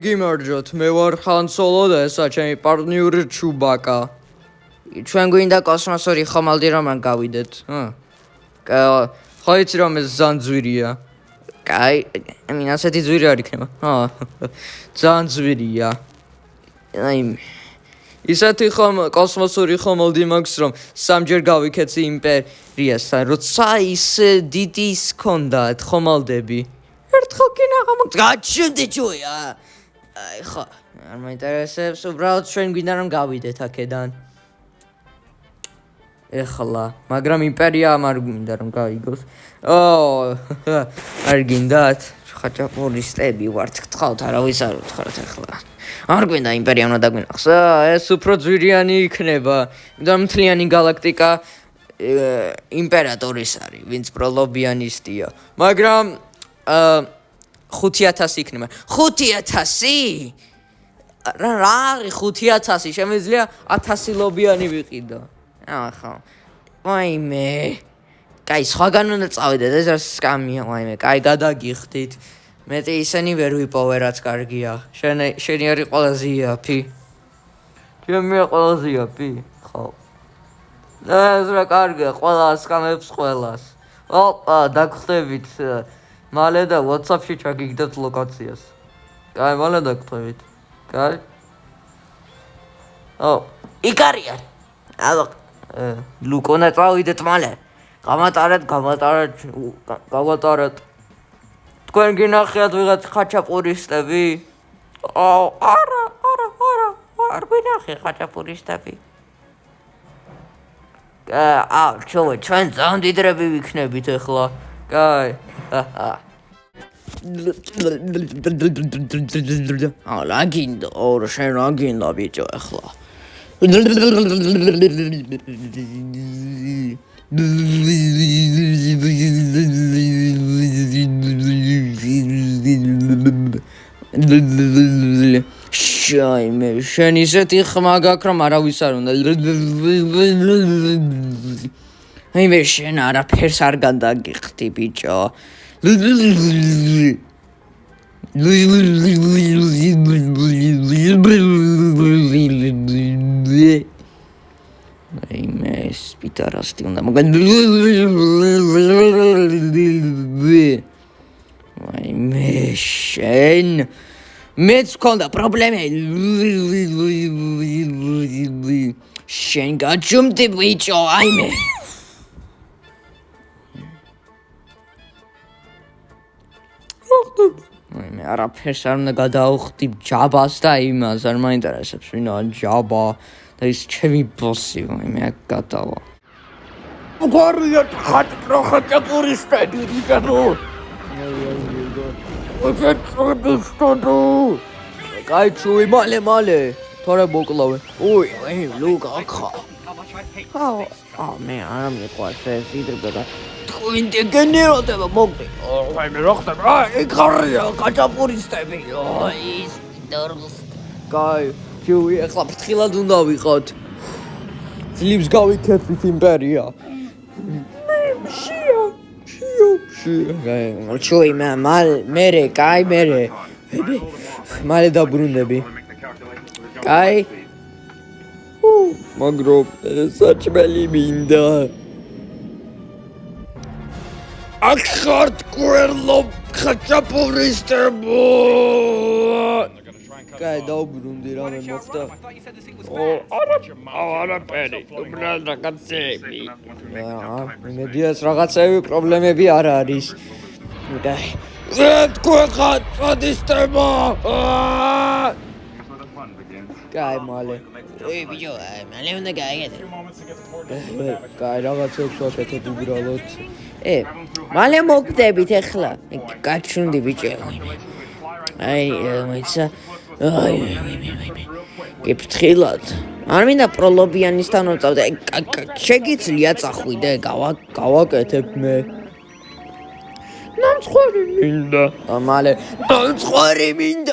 გიმარჯოთ, მე ვარ ხან სოლო და ესა ჩემი პარტნიორი ჩუბაკა. ჩვენ გვინდა კოსმოსური ხომალდი რომან გავიდეთ. ხო იცი რომ ეს ძალიან ძვირია. კაი, ამინ ასეთი ძვირი არ იქნება. ძალიან ძვირია. აი ისეთი კოსმოსური ხომალდი მაქვს რომ სამჯერ გავიქეცი იმპერიასთან, როცა ის დიდის ქონდათ ხომალდები. ერთხელ კინაღა მაქვს გაჩნდი ჯოია. აი ხო, არ მაინტერესებს, უბრალოდ ჩვენ გვინდა რომ გავიდეთ აქედან. ეხლა, მაგრამ იმპერია არ გვინდა რომ გაიგოს. არ გინდათ? ხაჭაპურისტები ვართ, გთხოვთ, არავის არ უთხრათ ეხლა. არ გვინდა იმპერია უნდა დაგვინახოს. ეს უფრო ძვირიანი იქნება, და მთლიანი galaktika იმპერატორის არის, ვინც პროლობიანისტია. მაგრამ 5000 იქნება. 5000? რა არის 5000? შემიძლია 1000 ლობიანი ვიყიდო. ახლა. ვაიმე. კაი, სხვაგან უნდა წავიდეთ, ეს არის სკამია, ვაიმე. კაი, გადაგიხდით. მეტი ისენი ვერ ვიპოვე, რაც კარგია. შენი არის ყველაზე იაფი. ჩემი ყველაზე იაფი. ხო. ეს რა კარგია, ყველა სკამებს ყველას. დაგხვდებით. მალე და WhatsApp-ში ჩაგიგდეთ ლოკაციას. კაი, მალე დაგხვდებით. კაი. იქ არიან. ლუკონა წავიდეთ მალე. გავატარეთ. თქვენ გინახიათ ვიღაც ხაჭაპურისტები? არა, არ გვინახე ხაჭაპურისტები. ჩვენ ძალიან დიდრები ვიქნებით ეხლა. კაი. რა გინდა? შენ რა გინდა ბიჭო ეხლა? შაიმე, შენ ისეთი ხმა გაქვს რომ არავის არ უნდა. აიმე, შენ არაფერს არ გადაგიხდი ბიჭო. აიმე, სპიტარასტი უნდა აიმე, შენ მეც მქონდა პრობლემები. შენ გაჩუმდი ბიჭო, აიმე. მე არაფერს არ უნდა გადაუხდი ჯაბას და იმას, არ მაინტერესებს ვინაა ჯაბა და ის ჩემი ბოსი, მე აქ გადავა. უგარია ხაჭაპურისტები რიგანო. კაი, ჩუი, მალე, თორე მოკლავე. ლუკა, ხა. მე არ მიყვარს ეს იდრება. თქვენ გენერატება მოგდი. მე რა ხდება? იქ ხარია ხაჭაპურისტები. ის დორს. კაი, ჩუი, ახლა ფრთხილად უნდა ვიყოთ. ძლივს გავიქეთით იმპერია. შიო. ჩუი, მერე, კაი, მერე. მალე დაბრუნდები. კაი. მაგრამ საჭმელი მინდა. აქ ხართ კვერლო ხაჭაპურისტებო. კაი, დაუბრუნდი, რამე მოხდა? არაფერი, უბრალოდ რაღაცები. იმედია ეს რაღაცები პრობლემები არ არის. კაი. თქვენ ხართ სადისტებო. კაი, მალე. ბიჭო, მალე უნდა გაიგეთ. კაი, რაღაცებს ვაკეთებ უბრალოდ. მალე მოგდებით ეხლა. გაჩვენდი ბიჭო. მაიცა. გიფრთხილად. არ მინდა პროლობიანისთან ვწავდე. შეგიძლია წახვიდე, გავაკეთებ მე. ნამცხვარი მინდა. მალე ნამცხვარი მინდა.